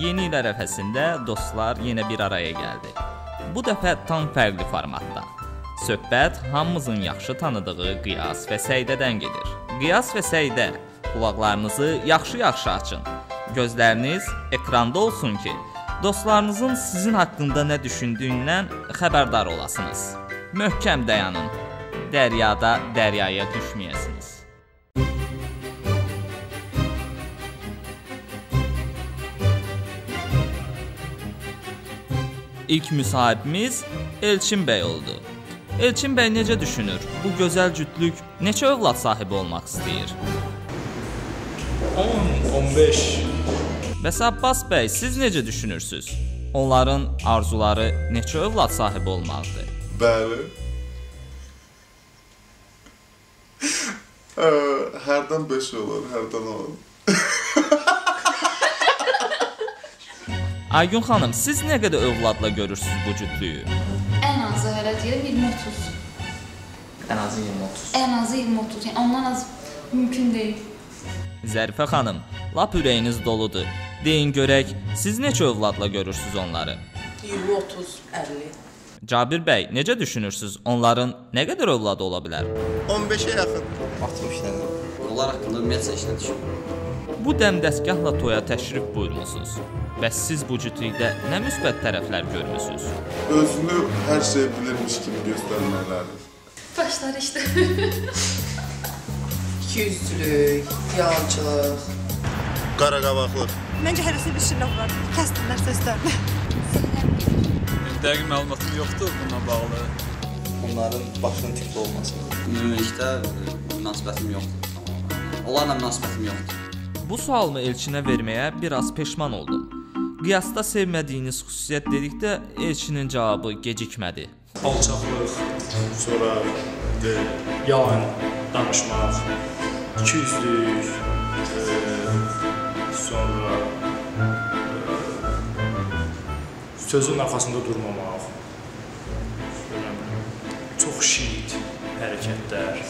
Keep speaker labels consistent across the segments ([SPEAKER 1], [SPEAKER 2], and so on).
[SPEAKER 1] Yeni il ərəfəsində dostlar yenə bir araya gəldi. Bu dəfə tam fərqli formatda. Söhbət hamımızın yaxşı tanıdığı Qiyas və Səidədən gedir. Qiyas və Səidə, qulaqlarınızı yaxşı-yaxşı açın. Gözləriniz ekranda olsun ki, dostlarınızın sizin haqqında nə düşündüyündən xəbərdar olasınız. Möhkəm dayanın. Dəryada dəryaya düşməyəsiniz. İlk müsahibimiz Elçin bəy oldu. Elçin bəy necə düşünür? Bu gözəl cütlük neçə övlad sahibi olmaq istəyir?
[SPEAKER 2] 10-15.
[SPEAKER 1] Bəs Abbas bəy, siz necə düşünürsüz? Onların arzuları neçə övlad sahibi olmaqdır?
[SPEAKER 3] Bəli. Hərdən 5 olur, hərdən 10.
[SPEAKER 1] Aygün xanım, siz nə qədər övladla görürsünüz bu cütlüyü?
[SPEAKER 4] Ən azı hələ deyir 20-30.
[SPEAKER 2] Ən azı 20-30.
[SPEAKER 4] Ən azı 20-30. Yəni ondan az mümkün deyil.
[SPEAKER 1] Zərifə xanım, lap ürəyiniz doludur. Deyin görək, siz neçə övladla görürsünüz onları?
[SPEAKER 5] 20-30, 50.
[SPEAKER 1] Cabir bəy, necə düşünürsüz? Onların nə qədər övladı ola bilər?
[SPEAKER 6] 15-ə yaxın.
[SPEAKER 2] 60 dənə. Onlar haqqında ümumiyyətlə heç nə düşünmürəm.
[SPEAKER 1] Bu dəmdəstgahla toya təşrif buyurmusunuz. Bəs siz bu cütlükdə nə müsbət tərəflər görmüsünüz?
[SPEAKER 3] Özünü hər şey bilirmiş kimi göstərmələri.
[SPEAKER 4] Başlar işte.
[SPEAKER 5] İkiyüzlülük, yalançılıq.
[SPEAKER 6] Qaraqavaqlıq.
[SPEAKER 7] Məncə hərəsi bir şirlaf var. Kəsdirlər səslərini.
[SPEAKER 8] Dəqiq məlumatım yoxdur bununla bağlı.
[SPEAKER 2] Onların başının tipli olması. Ümumilikdə münasibətim yoxdur. Onlarla münasibətim yoxdur.
[SPEAKER 1] Bu sualımı Elçinə verməyə biraz peşman oldum. Qiyasda sevmədiyiniz xüsusiyyət dedikdə Elçinin cavabı gecikmədi.
[SPEAKER 2] Alçaqlıq, sonra yalan danışmaq, ikiyüzlük, sonra sözün arxasında durmamaq, çox şiit hərəkətlər.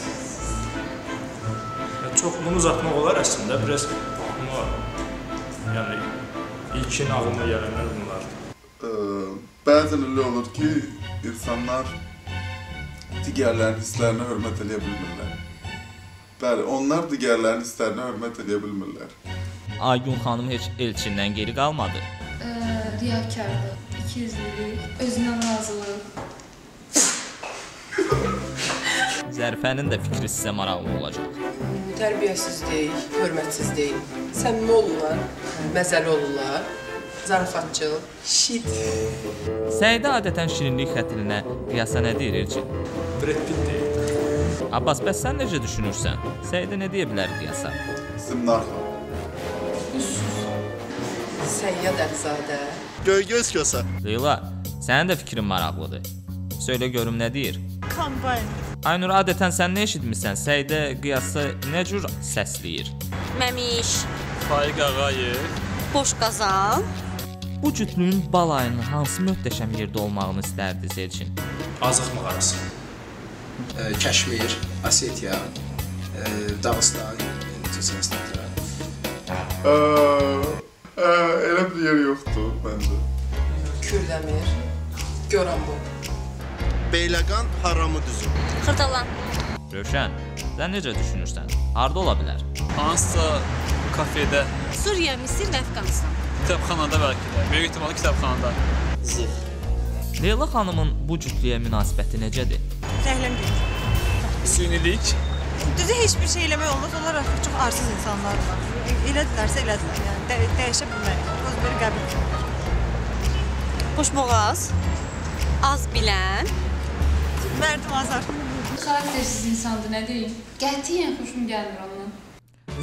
[SPEAKER 2] Çox bunu uzatmaq olar əslində, biraz bunu, yəni ilkin ağlıma gələnlər bunlardır.
[SPEAKER 3] Bəzən elə olur ki, insanlar digərlərinin hisslərinə hörmət edə bilmirlər. Bəli, onlar digərlərinin hisslərinə hörmət edə bilmirlər.
[SPEAKER 1] Aygün xanım heç Elçindən geri qalmadı.
[SPEAKER 4] Riyakarlıq, ikiyüzlülük, özündən razılıq.
[SPEAKER 1] Zərifənin də fikri sizə maraqlı olacaq.
[SPEAKER 5] Tərbiyəsizlik, hörmətsizlik, səmimi olurlar, məzəli olurlar, zarafatçıl, şit.
[SPEAKER 1] Səidə adətən şirinlik xətrinə Qiyasa nə deyir Elçin?
[SPEAKER 2] Brad Pitt deyil.
[SPEAKER 1] Abbas, bəs sən necə düşünürsən? Səidə nə deyə bilər Qiyasa?
[SPEAKER 3] Simnarxa.
[SPEAKER 5] Səyyad Əlizadə.
[SPEAKER 6] Göy-göz kösə.
[SPEAKER 1] Leyla, sənin də fikrin maraqlıdır. Söylə görüm nə deyir?
[SPEAKER 7] Kombayn.
[SPEAKER 1] Aynur, adətən sən nə eşitmirsən? Səidə Qiyası nə cür səsləyir?
[SPEAKER 9] Məmiş,
[SPEAKER 8] Faiq Ağayev.
[SPEAKER 9] boş qazan.
[SPEAKER 1] Bu cütlüyün balayının hansı möhtəşəm yerdə olmağını istərdiniz Elçin?
[SPEAKER 2] Azıq mağarası.
[SPEAKER 10] Kəşmir, Osetiya, Dağıstan, necə səsləndirəm.
[SPEAKER 3] Elə bir yer yoxdur məndə.
[SPEAKER 5] Kürdəmir, Goranboy.
[SPEAKER 6] Beyləqan, Haramı düzü.
[SPEAKER 9] Xırdalan.
[SPEAKER 1] Rövşən, sən necə düşünürsən? Harda ola bilər?
[SPEAKER 8] Hansısa kafedə,
[SPEAKER 9] Suriya, Misir və Əfqanistan.
[SPEAKER 8] kitabxanada bəlkə də. Böyük ehtimalı kitabxanada.
[SPEAKER 2] Zıx.
[SPEAKER 1] Leyla xanımın bu cütlüyə münasibəti necədir?
[SPEAKER 7] Zəhləm
[SPEAKER 8] Sünilik.
[SPEAKER 7] Düzü heç bir şey eləmək olmaz. Onlar artıq çox arsız insanlar var. Elədilərsə elədilər. Yəni dəyişə bilmərik. Özləri qəbul edirlər.
[SPEAKER 9] Boşboğaz. Az bilən.
[SPEAKER 7] Mərdim azar.
[SPEAKER 4] Xaraktersiz insandır, nə deyim? Qətiyyən xoşum gəlmir ondan.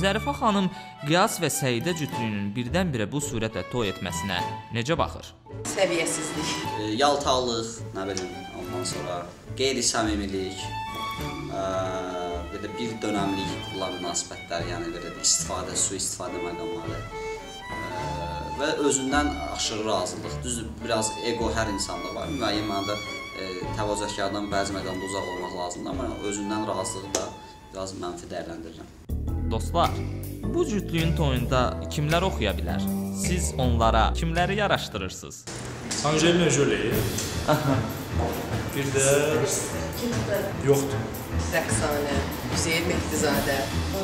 [SPEAKER 1] Zərifə xanım Qiyas və Səidə cütlüyünün birdən-birə bu surətlə toy etməsinə necə baxır?
[SPEAKER 5] Səviyyəsizlik.
[SPEAKER 2] Yaltaqlıq, nə bilim, ondan sonra qeyri-səmimilik, belə bir dönəmlik qurulan münasibətlər, yəni belə istifadə, sui-istifadə məqamları və özündən aşırı razılıq. Düzdür, biraz ego hər insanda var. Müəyyən mənada təvazökardan bəzi məqamda uzaq olmaq lazımdır, amma özündən razılığı da biraz mənfi dəyərləndirirəm.
[SPEAKER 1] Dostlar, Bu cütlüyün toyunda kimlər oxuya bilər? Siz onlara kimləri yaraşdırırsınız?
[SPEAKER 11] Angelina Jolie. Bir də yoxdur.
[SPEAKER 5] Rəqsanə, Üzeyir Mehdizadə,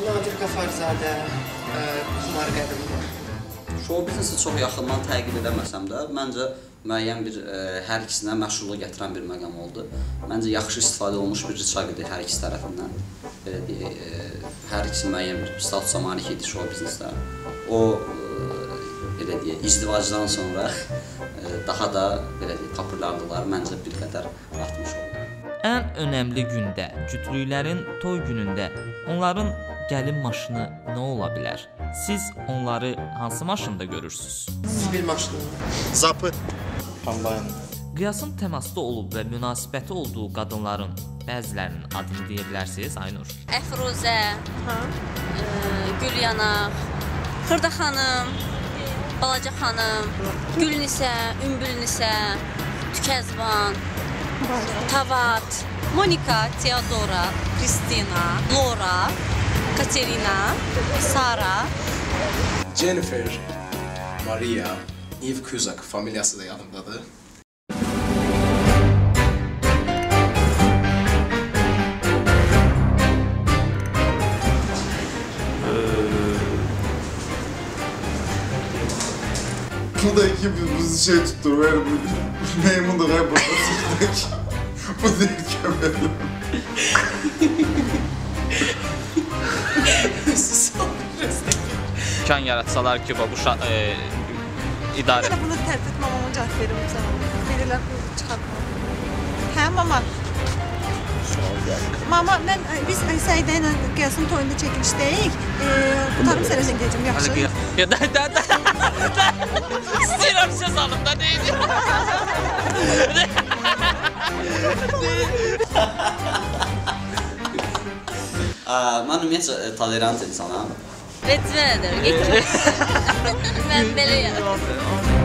[SPEAKER 5] Nadir Qafarzadə, Xumar Qədimli.
[SPEAKER 2] Show biznesi çox yaxından təqib edəməsəm də, məncə müəyyən bir hər ikisinə məşğulluq gətirən bir məqam oldu. Məncə yaxşı istifadə olunmuş bir rıçaq idi hər ikisi tərəfindən. Belə deyək, hər ikisi müəyyən bir statusa malik idi show biznesdə. O belə deyək, izdivacdan sonra daha da belə deyək, populyarlıqlar məncə bir qədər artmış oldu.
[SPEAKER 1] Ən önəmli gündə, cütlüklərin toy günündə onların gəlin maşını nə ola bilər? Siz onları hansı maşında görürsünüz?
[SPEAKER 5] Zibil maşını.
[SPEAKER 6] Zapı.
[SPEAKER 11] Kombayn.
[SPEAKER 1] Qiyasın təmasda olub və münasibəti olduğu qadınların bəzilərinin adını deyə bilərsiniz, Aynur?
[SPEAKER 9] Əfruzə, Gülyanaq, Xırda xanım, Balaca xanım, Gülnisə, Ümbülnisə, Tükəzban, Tavat, Monika, Teodora, Kristina, Laura, Katerina, Sara,
[SPEAKER 10] Jennifer, Maria, Eve Kuzak familyası da yanımdadır.
[SPEAKER 3] Bu da iki bizi şey tuttur, ver bu memnun da kaybolma sıktık. Bu değil kömelim.
[SPEAKER 1] İmkan yaratsalar ki, bu idarə...
[SPEAKER 7] Mən bunu tərk etməm, mamama cavab verim sana. Verirlər, çıxartmam. Hə, mama. Mama, biz Səidə ilə Qiyasın toyunda çəkilişdəyik. Qutarım sənəsən gələcəm, yaxşı?
[SPEAKER 1] İstəyirəm söz alım da, deyəcəm.
[SPEAKER 2] Mən ümumiyyətcə tolerant insanam.
[SPEAKER 9] Vecinədir, getirmək. Mən beləyəm.